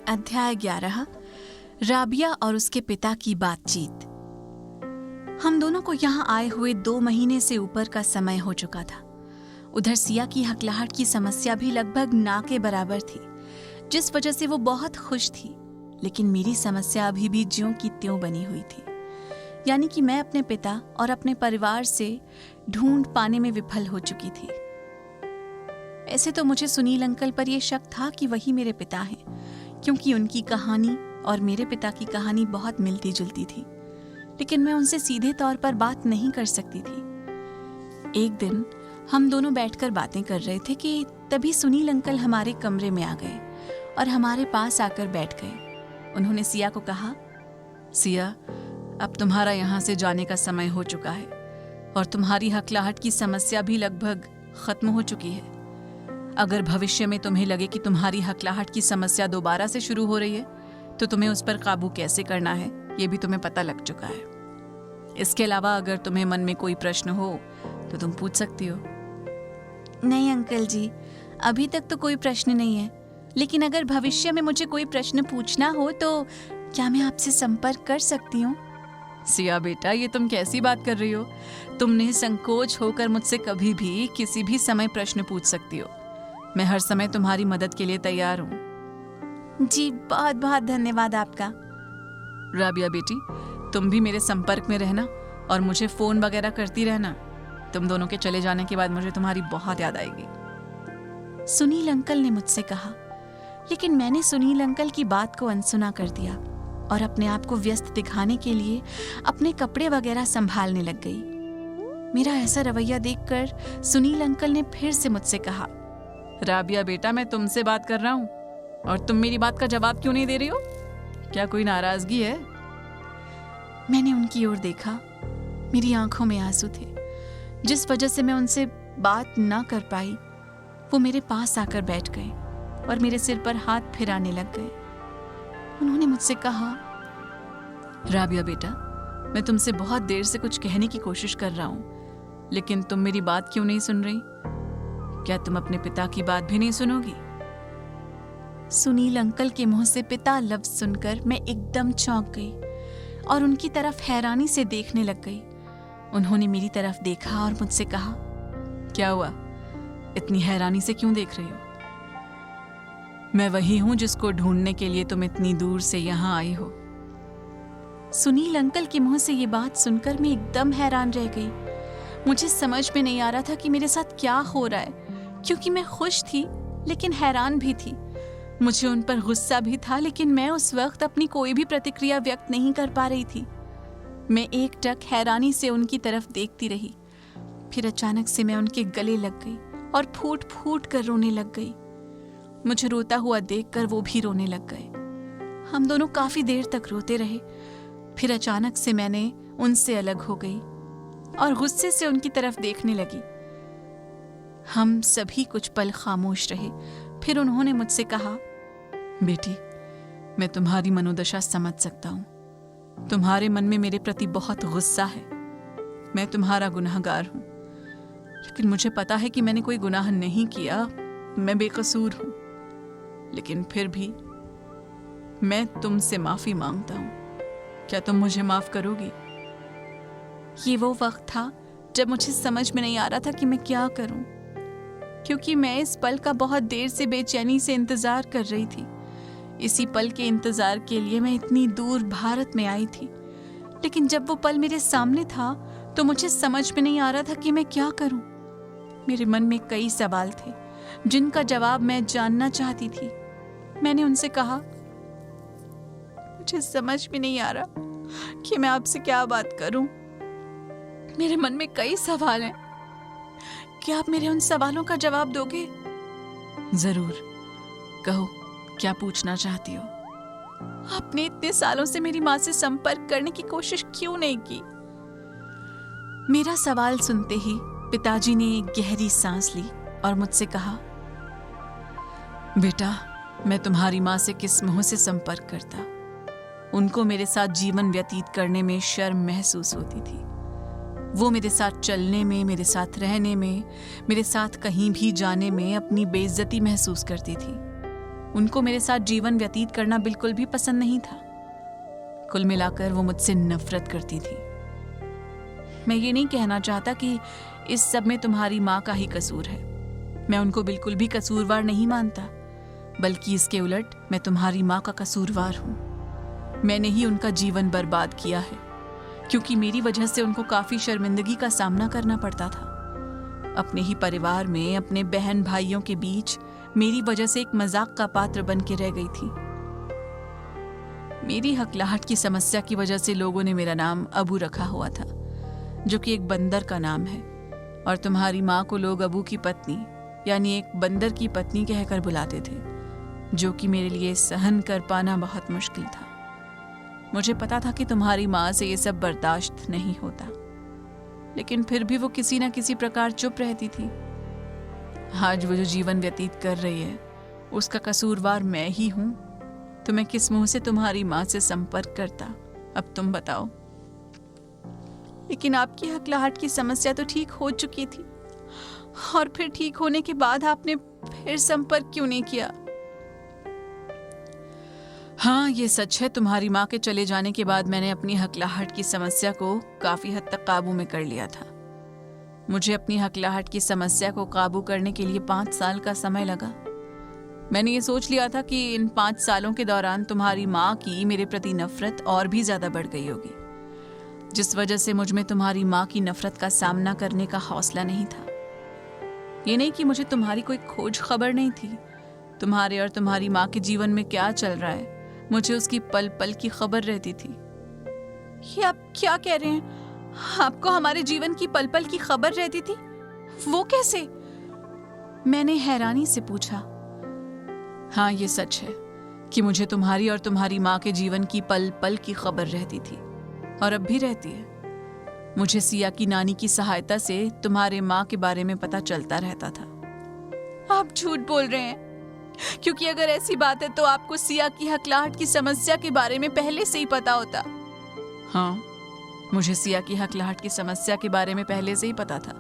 अध्याय 11 राबिया और उसके पिता की बातचीत। हम दोनों को यहाँ आए हुए 2 महीने से ऊपर का समय हो चुका था। उधर सिया की हकलाहट की समस्या भी लगभग ना के बराबर थी, जिस वजह से वो बहुत खुश थी। लेकिन मेरी समस्या अभी भी ज्यों की त्यों बनी हुई थी, यानी कि मैं अपने पिता और अपने परिवार से ढूंढ पाने में विफल हो चुकी थी। ऐसे तो मुझे सुनील अंकल पर यह शक था कि वही मेरे पिता हैं, क्योंकि उनकी कहानी और मेरे पिता की कहानी बहुत मिलती जुलती थी। लेकिन मैं उनसे सीधे तौर पर बात नहीं कर सकती थी। एक दिन हम दोनों बैठकर बातें कर रहे थे कि तभी सुनील अंकल हमारे कमरे में आ गए और हमारे पास आकर बैठ गए। उन्होंने सिया को कहा, सिया, अब तुम्हारा यहाँ से जाने का समय हो चुका है और तुम्हारी हकलाहट की समस्या भी लगभग खत्म हो चुकी है। अगर भविष्य में तुम्हें लगे कि तुम्हारी हकलाहट की समस्या दोबारा से शुरू हो रही है, तो तुम्हें उस पर काबू कैसे करना है ये भी तुम्हें पता लग चुका है। इसके अलावा अगर तुम्हें मन में कोई प्रश्न हो तो तुम पूछ सकती हो। नहीं अंकल जी, अभी तक तो कोई प्रश्न नहीं है, लेकिन अगर भविष्य में मुझे कोई प्रश्न पूछना हो तो क्या मैं आपसे संपर्क कर सकती हूँ? सिया बेटा, ये तुम कैसी बात कर रही हो? तुम निसंकोच होकर मुझसे कभी भी किसी भी समय प्रश्न पूछ सकती हो। मैं हर समय तुम्हारी मदद के लिए तैयार हूँ। जी, बहुत बहुत धन्यवाद आपका। राबिया बेटी, तुम भी मेरे संपर्क में रहना और मुझे फोन वगैरह करती रहना। तुम दोनों के चले जाने के बाद मुझे तुम्हारी बहुत याद आएगी। सुनील अंकल ने मुझसे कहा, लेकिन मैंने सुनील अंकल की बात को अनसुना कर दिया और अपने आप को व्यस्त दिखाने के लिए अपने कपड़े वगैरह संभालने लग गई। मेरा ऐसा रवैया देखकर सुनील अंकल ने फिर से मुझसे कहा, राबिया बेटा, मैं तुमसे बात कर रहा हूँ और तुम मेरी बात का जवाब क्यों नहीं दे रही हो? क्या कोई नाराजगी है? मैंने उनकी ओर देखा। मेरी आंखों में आंसू थे। जिस वजह से मैं उनसे बात ना कर पाई, वो मेरे पास आकर बैठ गए और मेरे सिर पर हाथ फिराने लग गए। उन्होंने मुझसे कहा, राबिया बेटा, मैं तुमसे बहुत देर से कुछ कहने की कोशिश कर रहा हूँ, लेकिन तुम मेरी बात क्यों नहीं सुन रही? क्या तुम अपने पिता की बात भी नहीं सुनोगी? सुनील अंकल के मुंह से पिता लफ्ज सुनकर मैं एकदम चौंक गई और उनकी तरफ हैरानी से देखने लग गई। उन्होंने मेरी तरफ देखा और मुझसे कहा, क्या हुआ? इतनी हैरानी से क्यों देख रही हो? मैं वही हूं जिसको ढूंढने के लिए तुम इतनी दूर से यहां आई हो। सुनील अंकल के मुंह से ये बात सुनकर मैं एकदम हैरान रह गई। मुझे समझ में नहीं आ रहा था कि मेरे साथ क्या हो रहा है, क्योंकि मैं खुश थी लेकिन हैरान भी थी। मुझे उन पर गुस्सा भी था, लेकिन मैं उस वक्त अपनी कोई भी प्रतिक्रिया व्यक्त नहीं कर पा रही थी। मैं एकटक हैरानी से उनकी तरफ देखती रही। फिर अचानक से मैं उनके गले लग गई और फूट फूट कर रोने लग गई। मुझे रोता हुआ देखकर वो भी रोने लग गए। हम दोनों काफी देर तक रोते रहे। फिर अचानक से मैंने उनसे अलग हो गई और गुस्से से उनकी तरफ देखने लगी। हम सभी कुछ पल खामोश रहे। फिर उन्होंने मुझसे कहा, बेटी, मैं तुम्हारी मनोदशा समझ सकता हूं। तुम्हारे मन में मेरे प्रति बहुत गुस्सा है। मैं तुम्हारा गुनहगार हूं, लेकिन मुझे पता है कि मैंने कोई गुनाह नहीं किया। मैं बेकसूर हूं, लेकिन फिर भी मैं तुमसे माफी मांगता हूं। क्या तुम मुझे माफ करोगी? ये वो वक्त था जब मुझे समझ में नहीं आ रहा था कि मैं क्या करूं, क्योंकि मैं इस पल का बहुत देर से बेचैनी से इंतजार कर रही थी। इसी पल के इंतजार के लिए मैं इतनी दूर भारत में आई थी। लेकिन जब वो पल मेरे सामने था तो मुझे समझ में नहीं आ रहा था कि मैं क्या करूं। मेरे मन में कई सवाल थे जिनका जवाब मैं जानना चाहती थी। मैंने उनसे कहा, मुझे समझ में नहीं आ रहा कि मैं आपसे क्या बात करूं। मेरे मन में कई सवाल हैं। क्या आप मेरे उन सवालों का जवाब दोगे? जरूर, कहो, क्या पूछना चाहती हो? आपने इतने सालों से मेरी माँ से संपर्क करने की कोशिश क्यों नहीं की? मेरा सवाल सुनते ही पिताजी ने एक गहरी सांस ली और मुझसे कहा, बेटा, मैं तुम्हारी माँ से किस मुंह से संपर्क करता? उनको मेरे साथ जीवन व्यतीत करने में शर्म महसूस होती थी। वो मेरे साथ चलने में, मेरे साथ रहने में, मेरे साथ कहीं भी जाने में अपनी बेइज्जती महसूस करती थी। उनको मेरे साथ जीवन व्यतीत करना बिल्कुल भी पसंद नहीं था। कुल मिलाकर वो मुझसे नफरत करती थी। मैं ये नहीं कहना चाहता कि इस सब में तुम्हारी माँ का ही कसूर है। मैं उनको बिल्कुल भी कसूरवार नहीं मानता, बल्कि इसके उलट मैं तुम्हारी माँ का कसूरवार हूँ। मैंने ही उनका जीवन बर्बाद किया है, क्योंकि मेरी वजह से उनको काफी शर्मिंदगी का सामना करना पड़ता था। अपने ही परिवार में, अपने बहन भाइयों के बीच मेरी वजह से एक मजाक का पात्र बन के रह गई थी। मेरी हकलाहट की समस्या की वजह से लोगों ने मेरा नाम अबू रखा हुआ था, जो कि एक बंदर का नाम है, और तुम्हारी माँ को लोग अबू की पत्नी यानी एक बंदर की पत्नी कहकर बुलाते थे, जो कि मेरे लिए सहन कर पाना बहुत मुश्किल था। मुझे पता था कि तुम्हारी माँ से ये सब बर्दाश्त नहीं होता, लेकिन फिर भी वो किसी न किसी प्रकार चुप रहती थी। आज वो जो जीवन व्यतीत कर रही है, उसका कसूरवार मैं ही हूं। तो मैं किस मुंह से तुम्हारी माँ से संपर्क करता, अब तुम बताओ। लेकिन आपकी हकलाहट की समस्या तो ठीक हो चुकी थी, और फिर ठीक होने के बाद आपने फिर संपर्क क्यों नहीं किया? हाँ, ये सच है, तुम्हारी माँ के चले जाने के बाद मैंने अपनी हकलाहट की समस्या को काफी हद तक काबू में कर लिया था। मुझे अपनी हकलाहट की समस्या को काबू करने के लिए 5 साल का समय लगा। मैंने ये सोच लिया था कि इन 5 सालों के दौरान तुम्हारी माँ की मेरे प्रति नफरत और भी ज्यादा बढ़ गई होगी, जिस वजह से मुझ में तुम्हारी माँ की नफरत का सामना करने का हौसला नहीं था। ये नहीं कि मुझे तुम्हारी कोई खोज खबर नहीं थी। तुम्हारे और तुम्हारी माँ के जीवन में क्या चल रहा है, मुझे उसकी पल पल की खबर रहती थी। ये आप क्या कह रहे हैं? आपको हमारे जीवन की पल पल की खबर रहती थी? वो कैसे? मैंने हैरानी से पूछा। हाँ, ये सच है कि मुझे तुम्हारी और तुम्हारी माँ के जीवन की पल पल की खबर रहती थी, और अब भी रहती है। मुझे सिया की नानी की सहायता से तुम्हारे माँ के बारे में पता चलता रहता था। आप झूठ बोल रहे हैं, क्योंकि अगर ऐसी बात है तो आपको सिया की हकलाहट की समस्या के बारे में पहले से ही पता होता। हाँ, मुझे सिया की हकलाहट की समस्या के बारे में पहले से ही पता था।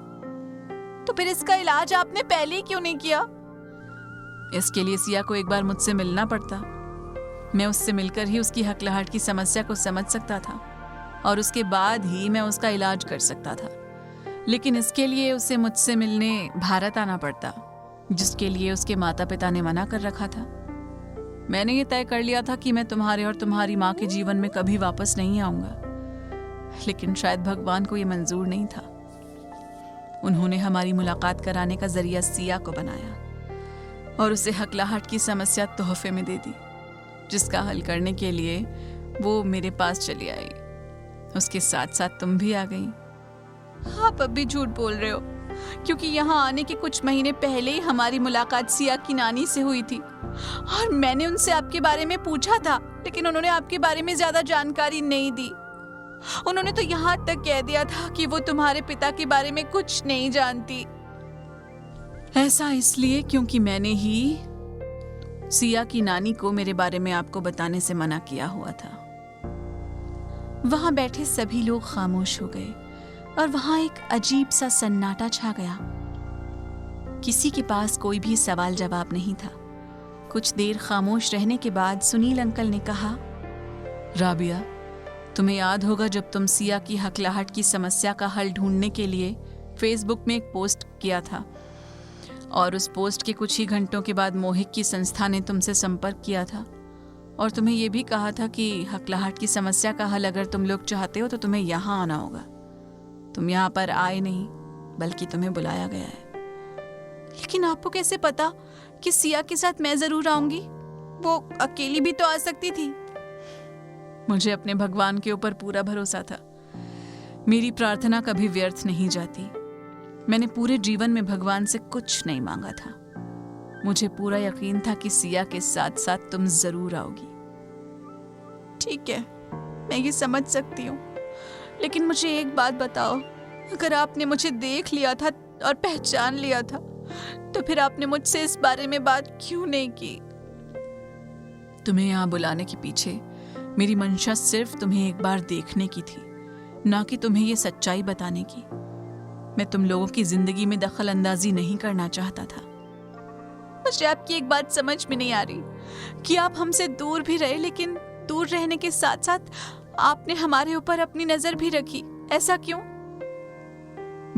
तो फिर इसका इलाज आपने पहले ही क्यों नहीं किया? इसके लिए सिया को एक बार मुझसे मिलना पड़ता। मैं उससे मिलकर ही उसकी हकलाहट की समस्या को समझ सकता था, और उसके बाद ही मैं उसका इलाज कर सकता था। लेकिन इसके लिए उसे मुझसे मिलने भारत आना पड़ता, जिसके लिए उसके माता पिता ने मना कर रखा था। मैंने ये तय कर लिया था कि मैं तुम्हारे और तुम्हारी माँ के जीवन में कभी वापस नहीं आऊंगा, लेकिन शायद भगवान को ये मंजूर नहीं था। उन्होंने हमारी मुलाकात कराने का जरिया सिया को बनाया और उसे हकलाहट की समस्या तोहफे में दे दी, जिसका हल करने के लिए वो मेरे पास चली आई। उसके साथ साथ तुम भी आ गई। आप अब भी झूठ बोल रहे हो, क्योंकि यहाँ आने के कुछ महीने पहले ही हमारी मुलाकात सिया की नानी से हुई थी, और मैंने उनसे आपके बारे में पूछा था, लेकिन उन्होंने आपके बारे में ज्यादा जानकारी नहीं दी। उन्होंने तो यहाँ तक कह दिया था कि वो तुम्हारे पिता के बारे में कुछ नहीं जानती। ऐसा इसलिए क्योंकि मैंने ही सिया की नानी को मेरे बारे में आपको बताने से मना किया हुआ था। वहां बैठे सभी लोग खामोश हो गए, और वहां एक अजीब सा सन्नाटा छा गया। किसी के पास कोई भी सवाल जवाब नहीं था। कुछ देर खामोश रहने के बाद सुनील अंकल ने कहा, राबिया, तुम्हें याद होगा जब तुम सिया की हकलाहट की समस्या का हल ढूंढने के लिए फेसबुक में एक पोस्ट किया था, और उस पोस्ट के कुछ ही घंटों के बाद मोहित की संस्था ने तुमसे संपर्क किया था, और तुम्हें यह भी कहा था कि हकलाहट की समस्या का हल अगर तुम लोग चाहते हो तो तुम्हें यहाँ आना होगा। तुम यहाँ पर आए नहीं, बल्कि तुम्हें बुलाया गया है। लेकिन आपको कैसे पता कि सिया के साथ मैं जरूर आऊंगी? वो अकेली भी तो आ सकती थी। मुझे अपने भगवान के ऊपर पूरा भरोसा था। मेरी प्रार्थना कभी व्यर्थ नहीं जाती। मैंने पूरे जीवन में भगवान से कुछ नहीं मांगा था। मुझे पूरा यकीन था कि सिया के साथ साथ तुम जरूर आओगी। ठीक है, मैं ये समझ सकती हूँ, लेकिन मुझे एक बात बताओ, अगर आपने मुझे देख लिया था और पहचान लिया था, तो फिर आपने मुझसे इस बारे में बात क्यों नहीं की? तुम्हें यहाँ बुलाने के पीछे मेरी मंशा सिर्फ तुम्हें एक बार देखने की थी, ना कि तुम्हें ये सच्चाई बताने की। मैं तुम लोगों की जिंदगी में दखल अंदाजी नहीं करना चाहता था। मुझे आपकी एक बात समझ में नहीं आ रही। कि आप हमसे दूर भी रहे, लेकिन दूर रहने के साथ साथ आपने हमारे ऊपर अपनी नजर भी रखी। ऐसा क्यों?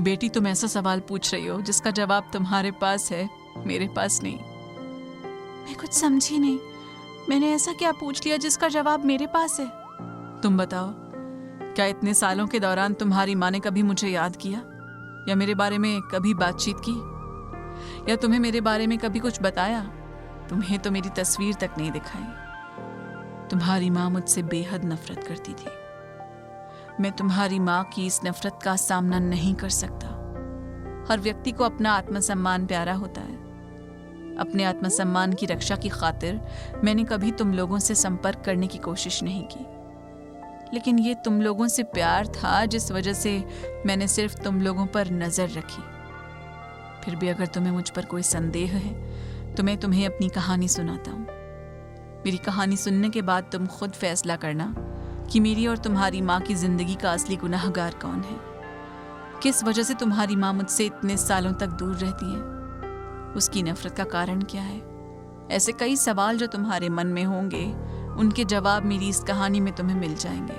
बेटी, तुम ऐसा सवाल पूछ रही हो जिसका जवाब तुम्हारे पास है, मेरे पास नहीं। मैं कुछ समझी नहीं। मैंने ऐसा क्या पूछ लिया जिसका जवाब मेरे पास है? तुम बताओ, क्या इतने सालों के दौरान तुम्हारी माँ ने कभी मुझे याद किया, या मेरे बारे में कभी बातचीत की, या तुम्हें मेरे बारे में कभी कुछ बताया? तुम्हें तो मेरी तस्वीर तक नहीं दिखाई। तुम्हारी माँ मुझसे बेहद नफरत करती थी। मैं तुम्हारी माँ की इस नफरत का सामना नहीं कर सकता। हर व्यक्ति को अपना आत्मसम्मान प्यारा होता है। अपने आत्मसम्मान की रक्षा की खातिर मैंने कभी तुम लोगों से संपर्क करने की कोशिश नहीं की, लेकिन ये तुम लोगों से प्यार था जिस वजह से मैंने सिर्फ तुम लोगों पर नजर रखी। फिर भी अगर तुम्हें मुझ पर कोई संदेह है तो मैं तुम्हें अपनी कहानी सुनाता हूँ। मेरी कहानी सुनने के बाद तुम खुद फैसला करना कि मेरी और तुम्हारी माँ की जिंदगी का असली गुनाहगार कौन है। किस वजह से तुम्हारी माँ मुझसे इतने सालों तक दूर रहती है? उसकी नफरत का कारण क्या है? ऐसे कई सवाल जो तुम्हारे मन में होंगे, उनके जवाब मेरी इस कहानी में तुम्हें मिल जाएंगे।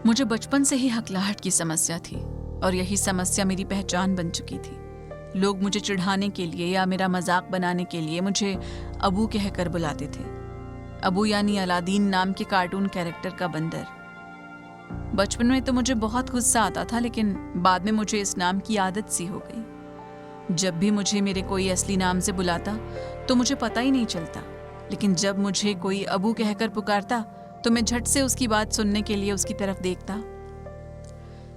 मुझे बचपन से ही हकलाहट की समस्या थी और यही समस्या मेरी पहचान बन चुकी थी। लोग मुझे चिढ़ाने के लिए या मेरा मजाक बनाने के लिए मुझे अबू कहकर बुलाते थे। अबू यानी अलादीन नाम के कार्टून कैरेक्टर का बंदर। बचपन में तो मुझे बहुत गुस्सा आता था, लेकिन बाद में मुझे इस नाम की आदत सी हो गई। जब भी मुझे मेरे कोई असली नाम से बुलाता तो मुझे पता ही नहीं चलता, लेकिन जब मुझे कोई अबू कहकर पुकारता तो मैं झट से उसकी बात सुनने के लिए उसकी तरफ देखता।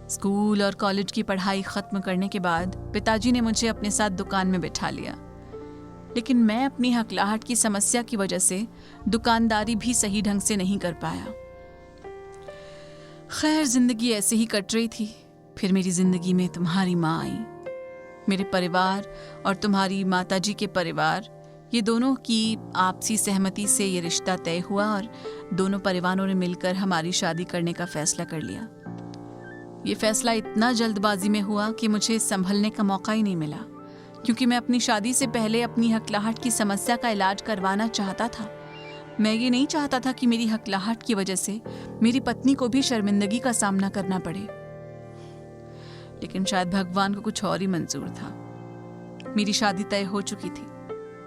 स्कूल और कॉलेज की पढ़ाई खत्म करने के बाद पिताजी ने मुझे अपने साथ दुकान में बिठा लिया, लेकिन मैं अपनी हकलाहट की समस्या की वजह से दुकानदारी भी सही ढंग से नहीं कर पाया। खैर, जिंदगी ऐसे ही कट रही थी। फिर मेरी जिंदगी में तुम्हारी माँ आई। मेरे परिवार और तुम्हारी माताजी के परिवार, ये दोनों की आपसी सहमति से ये रिश्ता तय हुआ और दोनों परिवारों ने मिलकर हमारी शादी करने का फैसला कर लिया। ये फैसला इतना जल्दबाजी में हुआ कि मुझे संभलने का मौका ही नहीं मिला, क्योंकि मैं अपनी शादी से पहले अपनी हकलाहट की समस्या का इलाज करवाना चाहता था। मैं ये नहीं चाहता था कि मेरी हकलाहट की वजह से मेरी पत्नी को भी शर्मिंदगी का सामना करना पड़े, लेकिन शायद भगवान को कुछ और ही मंजूर था। मेरी शादी तय हो चुकी थी,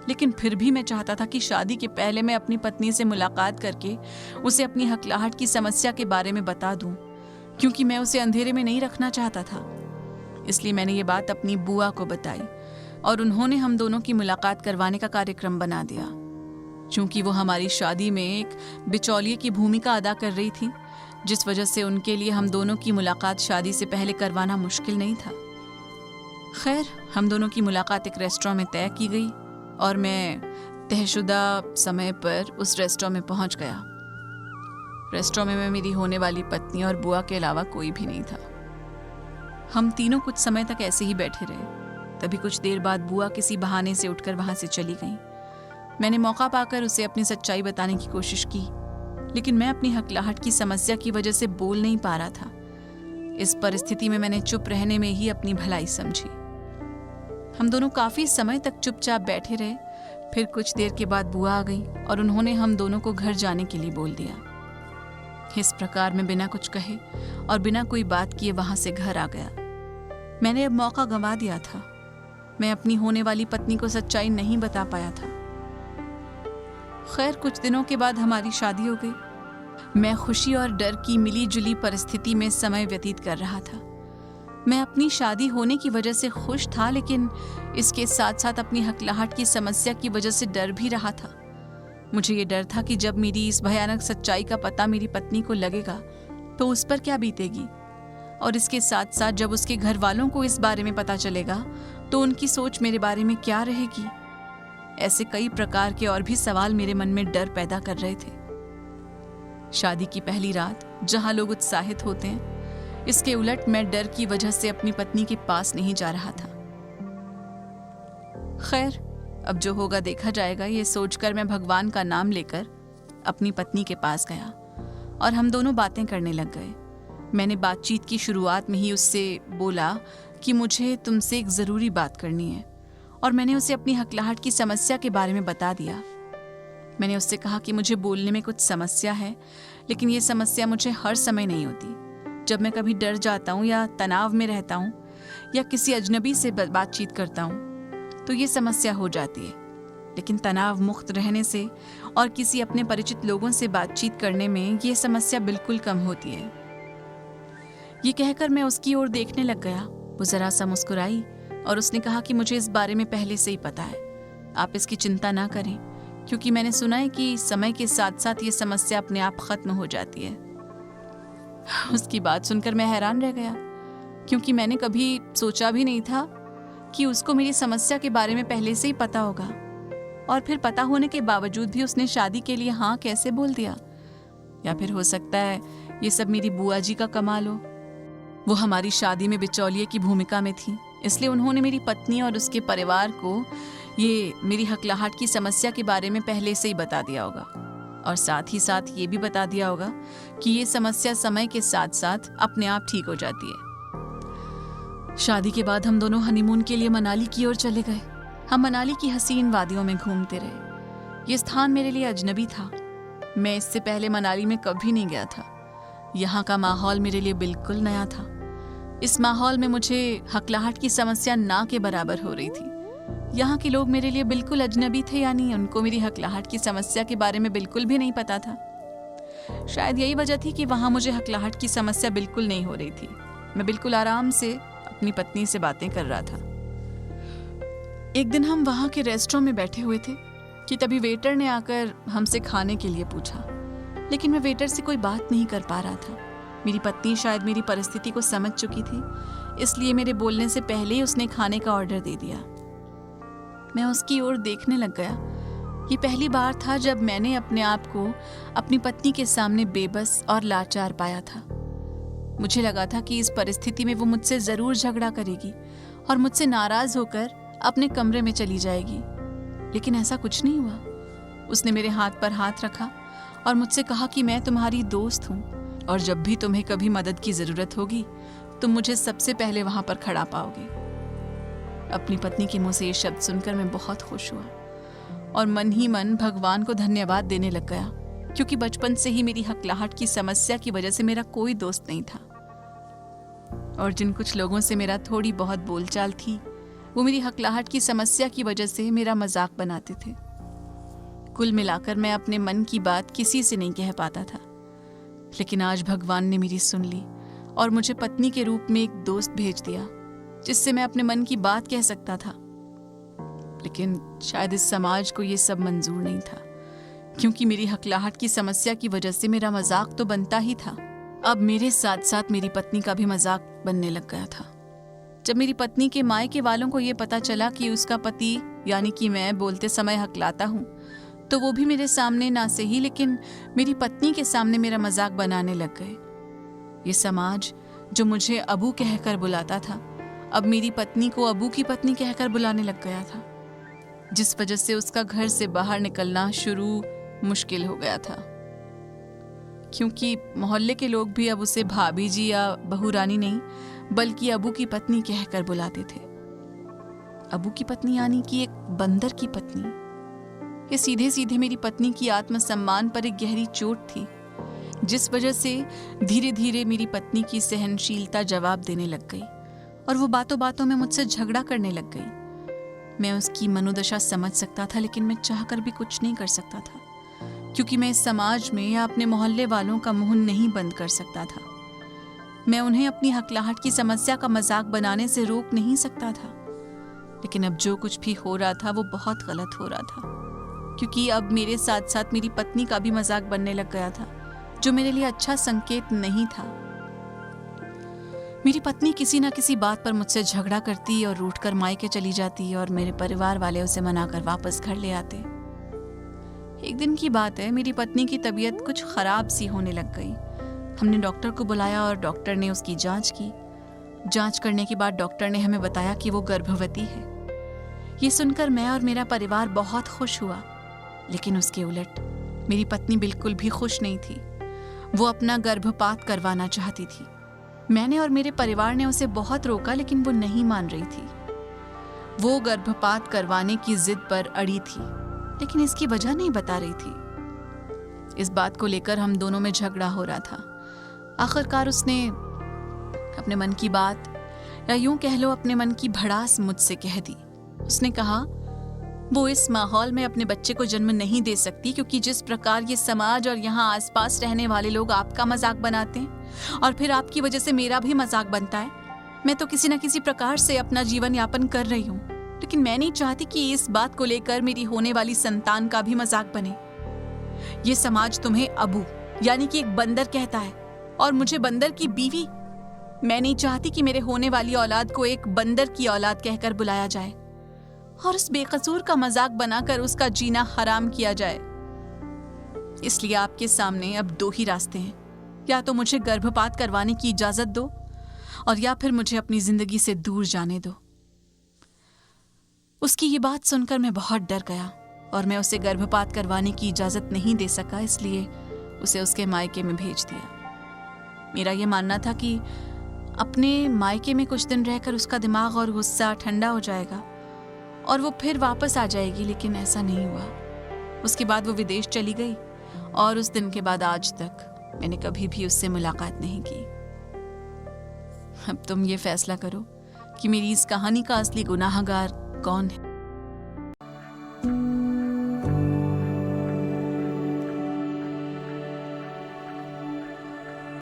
लेकिन फिर भी मैं चाहता था कि शादी के पहले मैं अपनी पत्नी से मुलाकात करके उसे अपनी हकलाहट की समस्या के बारे में बता दूं, क्योंकि मैं उसे अंधेरे में नहीं रखना चाहता था। इसलिए मैंने ये बात अपनी बुआ को बताई और उन्होंने हम दोनों की मुलाकात करवाने का कार्यक्रम बना दिया। चूंकि वो हमारी शादी में एक बिचौलिए की भूमिका अदा कर रही थी, जिस वजह से उनके लिए हम दोनों की मुलाकात शादी से पहले करवाना मुश्किल नहीं था। खैर, हम दोनों की मुलाकात एक रेस्टोरेंट में तय की गई और मैं तयशुदा समय पर उस रेस्टोरेंट में पहुंच गया। रेस्टोरेंट में मेरी होने वाली पत्नी और बुआ के अलावा कोई भी नहीं था। हम तीनों कुछ समय तक ऐसे ही बैठे रहे। तभी कुछ देर बाद बुआ किसी बहाने से उठकर वहां से चली गई। मैंने मौका पाकर उसे अपनी सच्चाई बताने की कोशिश की, लेकिन मैं अपनी हकलाहट की समस्या की वजह से बोल नहीं पा रहा था। इस परिस्थिति में मैंने चुप रहने में ही अपनी भलाई समझी। हम दोनों काफी समय तक चुपचाप बैठे रहे। फिर कुछ देर के बाद बुआ आ गई और उन्होंने हम दोनों को घर जाने के लिए बोल दिया। इस प्रकार मैं बिना कुछ कहे और बिना कोई बात किए वहां से घर आ गया। मैंने अब मौका गंवा दिया था। मैं अपनी होने वाली पत्नी को सच्चाई नहीं बता पाया था। खैर, कुछ दिनों के बाद हमारी शादी हो गई। मैं खुशी और डर की मिली जुली परिस्थिति में समय व्यतीत कर रहा था। मैं अपनी शादी होने की वजह से खुश था, लेकिन इसके साथ साथ अपनी हकलाहट की समस्या की वजह से डर भी रहा था। मुझे ये डर था कि जब मेरी इस भयानक सच्चाई का पता मेरी पत्नी को लगेगा तो उस पर क्या बीतेगी, और इसके साथ साथ जब उसके घर वालों को इस बारे में पता चलेगा तो उनकी सोच मेरे बारे में क्या रहेगी। ऐसे कई प्रकार के और भी सवाल मेरे मन में डर पैदा कर रहे थे। शादी की पहली रात जहां लोग उत्साहित होते हैं, इसके उलट मैं डर की वजह से अपनी पत्नी के पास नहीं जा रहा था। खैर, अब जो होगा देखा जाएगा, ये सोचकर मैं भगवान का नाम लेकर अपनी पत्नी के पास गया और हम दोनों बातें करने लग गए। मैंने बातचीत की शुरुआत में ही उससे बोला कि मुझे तुमसे एक ज़रूरी बात करनी है, और मैंने उसे अपनी हकलाहट की समस्या के बारे में बता दिया। मैंने उससे कहा कि मुझे बोलने में कुछ समस्या है, लेकिन ये समस्या मुझे हर समय नहीं होती। जब मैं कभी डर जाता हूँ या तनाव में रहता हूँ या किसी अजनबी से बातचीत करता हूँ तो ये समस्या हो जाती है, लेकिन तनाव मुक्त रहने से और किसी अपने परिचित लोगों से बातचीत करने में ये समस्या बिल्कुल कम होती है। ये कहकर मैं उसकी ओर देखने लग गया। वो जरा सा मुस्कुराई और उसने कहा कि मुझे इस बारे में पहले से ही पता है, आप इसकी चिंता ना करें, क्योंकि मैंने सुना है कि समय के साथ साथ ये समस्या अपने आप खत्म हो जाती है। उसकी बात सुनकर मैं हैरान रह गया, क्योंकि मैंने कभी सोचा भी नहीं था कि उसको मेरी समस्या के बारे में पहले से ही पता होगा, और फिर पता होने के बावजूद भी उसने शादी के लिए हाँ कैसे बोल दिया। या फिर हो सकता है ये सब मेरी बुआ जी का कमाल हो। वो हमारी शादी में बिचौलिए की भूमिका में थी, इसलिए उन्होंने मेरी पत्नी और उसके परिवार को ये मेरी हकलाहट की समस्या के बारे में पहले से ही बता दिया होगा, और साथ ही साथ ये भी बता दिया होगा कि ये समस्या समय के साथ साथ अपने आप ठीक हो जाती है। शादी के बाद हम दोनों हनीमून के लिए मनाली की ओर चले गए। हम मनाली की हसीन वादियों में घूमते रहे। ये स्थान मेरे लिए अजनबी था। मैं इससे पहले मनाली में कभी नहीं गया था। यहाँ का माहौल मेरे लिए बिल्कुल नया था। इस माहौल में मुझे हकलाहट की समस्या ना के बराबर हो रही थी। यहाँ के लोग मेरे लिए बिल्कुल अजनबी थे, यानी उनको मेरी हकलाहट की समस्या के बारे में बिल्कुल भी नहीं पता था। शायद यही वजह थी कि वहाँ मुझे हकलाहट की समस्या बिल्कुल नहीं हो रही थी। मैं बिल्कुल आराम से अपनी पत्नी से बातें कर रहा था। एक दिन हम वहाँ के रेस्टोरेंट में बैठे हुए थे कि तभी वेटर ने आकर हमसे खाने के लिए पूछा, लेकिन मैं वेटर से कोई बात नहीं कर पा रहा था। मेरी पत्नी शायद मेरी परिस्थिति को समझ चुकी थी, इसलिए मेरे बोलने से पहले ही उसने खाने का ऑर्डर दे दिया। मैं उसकी ओर देखने लग गया। ये पहली बार था जब मैंने अपने आप को अपनी पत्नी के सामने बेबस और लाचार पाया था। मुझे लगा था कि इस परिस्थिति में वो मुझसे जरूर झगड़ा करेगी और मुझसे नाराज होकर अपने कमरे में चली जाएगी, लेकिन ऐसा कुछ नहीं हुआ। उसने मेरे हाथ पर हाथ रखा और मुझसे कहा कि मैं तुम्हारी दोस्त हूँ और जब भी तुम्हें कभी मदद की जरूरत होगी तुम मुझे सबसे पहले वहां पर खड़ा पाओगे। अपनी पत्नी के मुंह से ये शब्द सुनकर मैं बहुत खुश हुआ और मन ही मन भगवान को धन्यवाद देने लग गया, क्योंकि बचपन से ही मेरी हकलाहट की समस्या की वजह से मेरा कोई दोस्त नहीं था, और जिन कुछ लोगों से मेरा थोड़ी बहुत बोलचाल थी वो मेरी हकलाहट की समस्या की वजह से मेरा मजाक बनाते थे। कुल मिलाकर मैं अपने मन की बात किसी से नहीं कह पाता था, लेकिन आज भगवान ने मेरी सुन ली और मुझे पत्नी के रूप में एक दोस्त भेज दिया जिससे मैं अपने मन की बात कह सकता था। लेकिन शायद इस समाज को ये सब मंजूर नहीं था, क्योंकि मेरी हकलाहट की समस्या की वजह से मेरा मजाक तो बनता ही था, अब मेरे साथ साथ मेरी पत्नी का भी मजाक बनने लग गया था। जब मेरी पत्नी के मायके वालों को ये पता चला कि उसका पति यानी कि मैं बोलते समय हकलाता हूँ, तो वो भी मेरे सामने ना सही लेकिन मेरी पत्नी के सामने मेरा मजाक बनाने लग गए। ये समाज जो मुझे अबू कहकर बुलाता था, अब मेरी पत्नी को अबू की पत्नी कहकर बुलाने लग गया था, जिस वजह से उसका घर से बाहर निकलना शुरू मुश्किल हो गया था, क्योंकि मोहल्ले के लोग भी अब उसे भाभी जी या बहू रानी नहीं बल्कि अबू की पत्नी कहकर बुलाते थे। अबू की पत्नी यानी कि एक बंदर की पत्नी। ये सीधे सीधे मेरी पत्नी की आत्मसम्मान पर एक गहरी चोट थी, जिस वजह से धीरे धीरे मेरी पत्नी की सहनशीलता जवाब देने लग गई और वो बातों बातों में मुझसे झगड़ा करने लग गई। मैं उसकी मनोदशा समझ सकता था, लेकिन मैं चाहकर भी कुछ नहीं कर सकता था, क्योंकि मैं इस समाज में या अपने मोहल्ले वालों का मुंह नहीं बंद कर सकता था। मैं उन्हें अपनी हकलाहट की समस्या का मजाक बनाने से रोक नहीं सकता था, लेकिन अब जो कुछ भी हो रहा था वो बहुत गलत हो रहा था, क्योंकि अब मेरे साथ साथ मेरी पत्नी का भी मजाक बनने लग गया था, जो मेरे लिए अच्छा संकेत नहीं था। मेरी पत्नी किसी न किसी बात पर मुझसे झगड़ा करती और रूठकर मायके चली जाती और मेरे परिवार वाले उसे मनाकर वापस घर ले आते। एक दिन की बात है, मेरी पत्नी की तबीयत कुछ खराब सी होने लग गई। हमने डॉक्टर को बुलाया और डॉक्टर ने उसकी जांच की। जांच करने के बाद डॉक्टर ने हमें बताया कि वो गर्भवती है। ये सुनकर मैं और मेरा परिवार बहुत खुश हुआ, लेकिन उसके उलट मेरी पत्नी बिल्कुल भी खुश नहीं थी। वो अपना गर्भपात करवाना चाहती थी। मैंने और मेरे परिवार ने उसे बहुत रोका, लेकिन वो नहीं मान रही थी। वो गर्भपात करवाने की जिद पर अड़ी थी। लेकिन इसकी वजह नहीं बता रही थी। इस बात को लेकर हम दोनों में झगड़ा हो रहा था। आखिरकार उसने अपने मन की बात, या यूं कह लो अपने मन की भड़ास मुझसे कह दी। उसने कहा वो इस माहौल में अपने बच्चे को जन्म नहीं दे सकती, क्योंकि जिस प्रकार ये समाज और यहाँ आसपास रहने वाले लोग आपका मजाक बनाते हैं और फिर आपकी वजह से मेरा भी मजाक बनता है। मैं तो किसी न किसी प्रकार से अपना जीवन यापन कर रही हूँ, लेकिन मैं नहीं चाहती कि इस बात को लेकर मेरी होने वाली संतान का भी मजाक बने। ये समाज तुम्हें अबू यानी कि एक बंदर कहता है और मुझे बंदर की बीवी। मैं नहीं चाहती कि मेरे होने वाली औलाद को एक बंदर की औलाद कहकर बुलाया जाए और उस बेकसूर का मजाक बनाकर उसका जीना हराम किया जाए। इसलिए आपके सामने अब दो ही रास्ते हैं, या तो मुझे गर्भपात करवाने की इजाजत दो और या फिर मुझे अपनी जिंदगी से दूर जाने दो। उसकी ये बात सुनकर मैं बहुत डर गया और मैं उसे गर्भपात करवाने की इजाजत नहीं दे सका, इसलिए उसे उसके मायके में भेज दिया। मेरा यह मानना था कि अपने मायके में कुछ दिन रहकर उसका दिमाग और गुस्सा ठंडा हो जाएगा और वो फिर वापस आ जाएगी, लेकिन ऐसा नहीं हुआ। उसके बाद वो विदेश चली गई और उस दिन के बाद आज तक मैंने कभी भी उससे मुलाकात नहीं की। अब तुम ये फैसला करो कि मेरी इस कहानी का असली गुनाहगार कौन है।